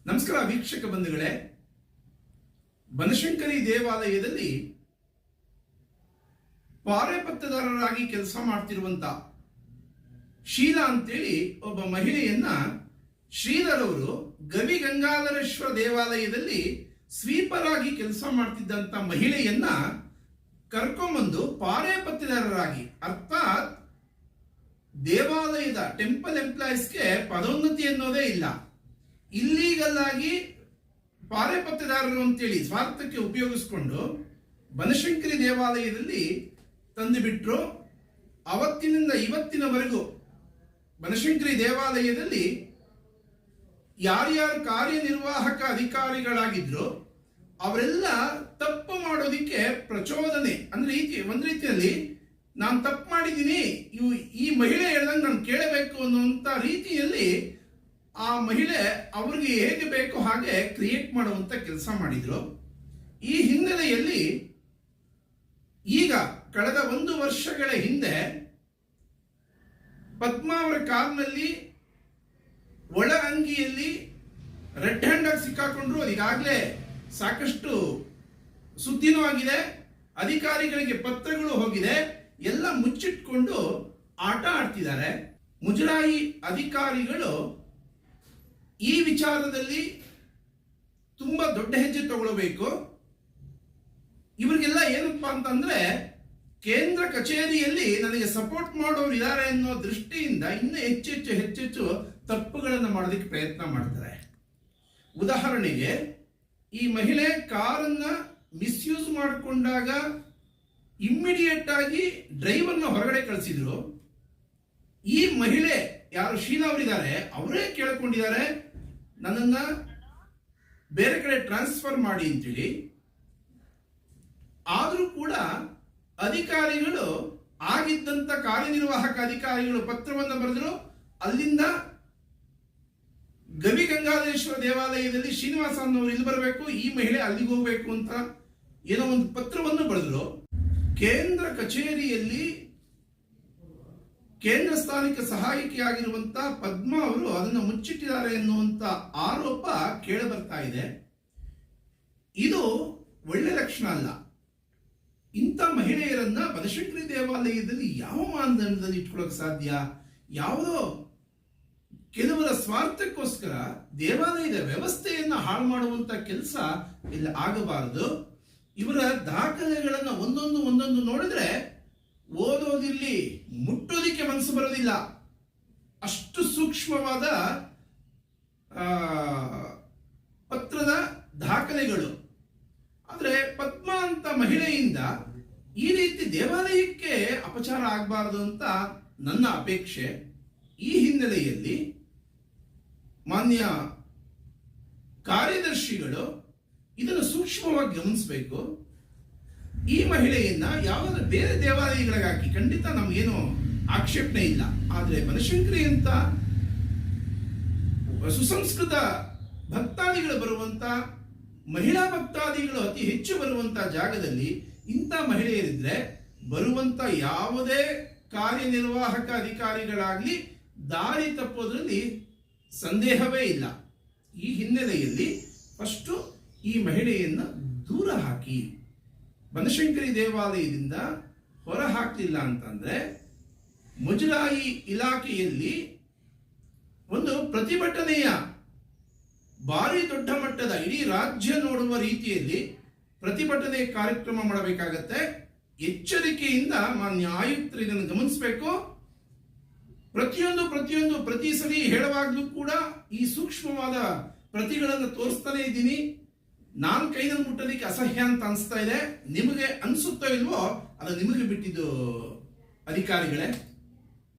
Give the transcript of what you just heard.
ನಮಸ್ಕಾರ ವೀಕ್ಷಕ ಬಂಧುಗಳೇ. ಬನಶಂಕರಿ ದೇವಾಲಯದಲ್ಲಿ ಪಾರೆಪತ್ತದಾರರಾಗಿ ಕೆಲಸ ಮಾಡ್ತಿರುವಂತ ಶೀಲಾ ಅಂತೇಳಿ ಒಬ್ಬ ಮಹಿಳೆಯನ್ನ ಶ್ರೀಧರ್ ಅವರು ಗವಿಗಂಗಾಧರೇಶ್ವರ ದೇವಾಲಯದಲ್ಲಿ ಸ್ವೀಪರ್ ಆಗಿ ಕೆಲಸ ಮಾಡ್ತಿದ್ದಂತ ಮಹಿಳೆಯನ್ನ ಕರ್ಕೊಂಬಂದು ಪಾರೆಪತ್ತದಾರರಾಗಿ, ಅರ್ಥಾತ್ ದೇವಾಲಯದ ಟೆಂಪಲ್ ಎಂಪ್ಲಾಯೀಸ್ಗೆ ಪದೋನ್ನತಿ ಅನ್ನೋದೇ ಇಲ್ಲ, ಇಲ್ಲೀಗಲ್ ಆಗಿ ಪಾರೆಪತ್ತದಾರರು ಅಂತೇಳಿ ಸ್ವಾರ್ಥಕ್ಕೆ ಉಪಯೋಗಿಸ್ಕೊಂಡು ಬನಶಂಕರಿ ದೇವಾಲಯದಲ್ಲಿ ತಂದು ಬಿಟ್ರು. ಅವತ್ತಿನಿಂದ ಇವತ್ತಿನವರೆಗೂ ಬನಶಂಕರಿ ದೇವಾಲಯದಲ್ಲಿ ಯಾರ್ಯಾರು ಕಾರ್ಯನಿರ್ವಾಹಕ ಅಧಿಕಾರಿಗಳಾಗಿದ್ರು ಅವರೆಲ್ಲ ತಪ್ಪು ಮಾಡೋದಿಕ್ಕೆ ಪ್ರಚೋದನೆ, ಅಂದ್ರೆ ಒಂದ್ ರೀತಿಯಲ್ಲಿ ನಾನು ತಪ್ಪು ಮಾಡಿದ್ದೀನಿ, ಈ ಮಹಿಳೆ ಹೇಳ್ದಂಗೆ ನಾನು ಕೇಳಬೇಕು ಅನ್ನುವಂಥ ರೀತಿಯಲ್ಲಿ ಆ ಮಹಿಳೆ ಅವ್ರಿಗೆ ಹೇಗೆ ಬೇಕೋ ಹಾಗೆ ಕ್ರಿಯೇಟ್ ಮಾಡುವಂತ ಕೆಲಸ ಮಾಡಿದ್ರು. ಈ ಹಿನ್ನೆಲೆಯಲ್ಲಿ ಈಗ ಕಳೆದ 1 ವರ್ಷಗಳ ಹಿಂದೆ ಪದ್ಮಾ ಅವರ ಕಾರ್ನಲ್ಲಿ ಒಳ ಅಂಗಿಯಲ್ಲಿ ರೆಡ್ ಹ್ಯಾಂಡ್ ಆಗಿ ಸಿಕ್ಕಾಕೊಂಡ್ರು. ಅದೀಗಾಗಲೇ ಸಾಕಷ್ಟು ಸುದ್ದಿನೂ ಆಗಿದೆ, ಅಧಿಕಾರಿಗಳಿಗೆ ಪತ್ರಗಳು ಹೋಗಿದೆ, ಎಲ್ಲ ಮುಚ್ಚಿಟ್ಕೊಂಡು ಆಟ ಆಡ್ತಿದ್ದಾರೆ. ಮುಜರಾಯಿ ಅಧಿಕಾರಿಗಳು ಈ ವಿಚಾರದಲ್ಲಿ ತುಂಬಾ ದೊಡ್ಡ ಹೆಜ್ಜೆ ತಗೊಳ್ಬೇಕು. ಇವರಿಗೆಲ್ಲ ಏನಪ್ಪಾ ಅಂತಂದ್ರೆ ಕೇಂದ್ರ ಕಚೇರಿಯಲ್ಲಿ ನನಗೆ ಸಪೋರ್ಟ್ ಮಾಡೋರು ಇದ್ದಾರೆ ಅನ್ನೋ ದೃಷ್ಟಿಯಿಂದ ಇನ್ನೂ ಹೆಚ್ಚೆಚ್ಚು ತಪ್ಪುಗಳನ್ನು ಮಾಡೋದಕ್ಕೆ ಪ್ರಯತ್ನ ಮಾಡ್ತಾರೆ. ಉದಾಹರಣೆಗೆ, ಈ ಮಹಿಳೆ ಕಾರನ್ನ ಮಿಸ್ಯೂಸ್ ಮಾಡಿಕೊಂಡಾಗ ಇಮ್ಮಿಡಿಯೇಟ್ ಆಗಿ ಡ್ರೈವರ್ನ ಹೊರಗಡೆ ಕಳಿಸಿದ್ರು. ಈ ಮಹಿಳೆ ಯಾರು ಶೀಲಾ ಅವರಿದ್ದಾರೆ ಅವರೇ ಕೇಳ್ಕೊಂಡಿದ್ದಾರೆ ನನ್ನನ್ನ ಬೇರೆ ಕಡೆ ಟ್ರಾನ್ಸ್ಫರ್ ಮಾಡಿ ಅಂತೇಳಿ. ಆದರೂ ಕೂಡ ಅಧಿಕಾರಿಗಳು, ಆಗಿದ್ದಂತ ಕಾರ್ಯನಿರ್ವಾಹಕ ಅಧಿಕಾರಿಗಳು ಪತ್ರವನ್ನು ಬರೆದರು. ಅಲ್ಲಿಂದ ಗವಿಗಂಗಾಧರೇಶ್ವರ ದೇವಾಲಯದಲ್ಲಿ ಶ್ರೀನಿವಾಸ ಅನ್ನೋರು ಇಲ್ಲಿ ಬರಬೇಕು, ಈ ಮಹಿಳೆ ಅಲ್ಲಿಗೆ ಹೋಗ್ಬೇಕು ಅಂತ ಏನೋ ಒಂದು ಪತ್ರವನ್ನು ಬರೆದರು. ಕೇಂದ್ರ ಕಚೇರಿಯಲ್ಲಿ ಕೇಂದ್ರ ಸ್ಥಾನಿಕ ಸಹಾಯಕಿಯಾಗಿರುವಂತಹ ಪದ್ಮಾ ಅವರು ಅದನ್ನು ಮುಚ್ಚಿಟ್ಟಿದ್ದಾರೆ ಎನ್ನುವಂತ ಆರೋಪ ಕೇಳಿ ಬರ್ತಾ ಇದೆ. ಇದು ಒಳ್ಳೆ ಲಕ್ಷಣ ಅಲ್ಲ. ಇಂಥ ಮಹಿಳೆಯರನ್ನ ಬನಶಂಕರಿ ದೇವಾಲಯದಲ್ಲಿ ಯಾವ ಮಾನದಂಡದಲ್ಲಿ ಇಟ್ಕೊಳ್ಳೋಕೆ ಸಾಧ್ಯ? ಯಾವುದೋ ಕೆಲವರ ಸ್ವಾರ್ಥಕ್ಕೋಸ್ಕರ ದೇವಾಲಯದ ವ್ಯವಸ್ಥೆಯನ್ನ ಹಾಳು ಮಾಡುವಂತ ಕೆಲಸ ಇಲ್ಲಿ ಆಗಬಾರದು. ಇವರ ದಾಖಲೆಗಳನ್ನ ಒಂದೊಂದು ನೋಡಿದ್ರೆ ಓದೋದಿಲ್ಲಿ ಮುಟ್ಟೋದಿಕ್ಕೆ ಮನಸ್ಸು ಬರೋದಿಲ್ಲ, ಅಷ್ಟು ಸೂಕ್ಷ್ಮವಾದ ಪತ್ರದ ದಾಖಲೆಗಳು. ಆದ್ರೆ ಪದ್ಮಾ ಅಂತ ಮಹಿಳೆಯಿಂದ ಈ ರೀತಿ ದೇವಾಲಯಕ್ಕೆ ಅಪಚಾರ ಆಗಬಾರದು ಅಂತ ನನ್ನ ಅಪೇಕ್ಷೆ. ಈ ಹಿನ್ನೆಲೆಯಲ್ಲಿ ಮಾನ್ಯ ಕಾರ್ಯದರ್ಶಿಗಳು ಇದನ್ನು ಸೂಕ್ಷ್ಮವಾಗಿ ಗಮನಿಸಬೇಕು. ಈ ಮಹಿಳೆಯನ್ನ ಯಾವ್ದಾದ್ರು ಬೇರೆ ದೇವಾಲಯಗಳಿಗೆ ಹಾಕಿ ಖಂಡಿತ ನಮಗೇನು ಆಕ್ಷೇಪಣೆ ಇಲ್ಲ. ಆದ್ರೆ ಬನಶಂಕರಿ ಅಂತ ಸುಸಂಸ್ಕೃತ ಭಕ್ತಾದಿಗಳು ಬರುವಂತ, ಮಹಿಳಾ ಭಕ್ತಾದಿಗಳು ಅತಿ ಹೆಚ್ಚು ಬರುವಂತ ಜಾಗದಲ್ಲಿ ಇಂಥ ಮಹಿಳೆಯರಿದ್ರೆ ಬರುವಂತ ಯಾವುದೇ ಕಾರ್ಯನಿರ್ವಾಹಕ ಅಧಿಕಾರಿಗಳಾಗ್ಲಿ ದಾರಿ ತಪ್ಪೋದ್ರಲ್ಲಿ ಸಂದೇಹವೇ ಇಲ್ಲ. ಈ ಹಿನ್ನೆಲೆಯಲ್ಲಿ ಫಸ್ಟು ಈ ಮಹಿಳೆಯನ್ನ ದೂರ ಹಾಕಿ, ಬನಶಂಕರಿ ದೇವಾಲಯದಿಂದ ಹೊರ ಹಾಕಲಿಲ್ಲ ಅಂತಂದ್ರೆ ಮುಜರಾಯಿ ಇಲಾಖೆಯಲ್ಲಿ ಒಂದು ಪ್ರತಿಭಟನೆಯ ಭಾರಿ ದೊಡ್ಡ ಮಟ್ಟದ, ಇಡೀ ರಾಜ್ಯ ನೋಡುವ ರೀತಿಯಲ್ಲಿ ಪ್ರತಿಭಟನೆ ಕಾರ್ಯಕ್ರಮ ಮಾಡಬೇಕಾಗತ್ತೆ. ಎಚ್ಚರಿಕೆಯಿಂದ ಮಾನ್ಯ ಆಯುಕ್ತರು ಇದನ್ನು ಗಮನಿಸಬೇಕು. ಪ್ರತಿ ಸರಿ ಹೇಳುವಾಗಲೂ ಕೂಡ ಈ ಸೂಕ್ಷ್ಮವಾದ ಪ್ರತಿಗಳನ್ನು ತೋರಿಸ್ತಾನೆ ಇದ್ದೀನಿ. ನಾನು ಕೈನಲ್ಲಿ ಮುಟ್ಟಲಿಕ್ಕೆ ಅಸಹ್ಯ ಅಂತ ಅನಿಸ್ತಾ ಇದೆ. ನಿಮಗೆ ಅನಿಸುತ್ತೋ ಇಲ್ವೋ ಅದು ನಿಮಗೆ ಬಿಟ್ಟಿದ್ದು ಅಧಿಕಾರಿಗಳೇ.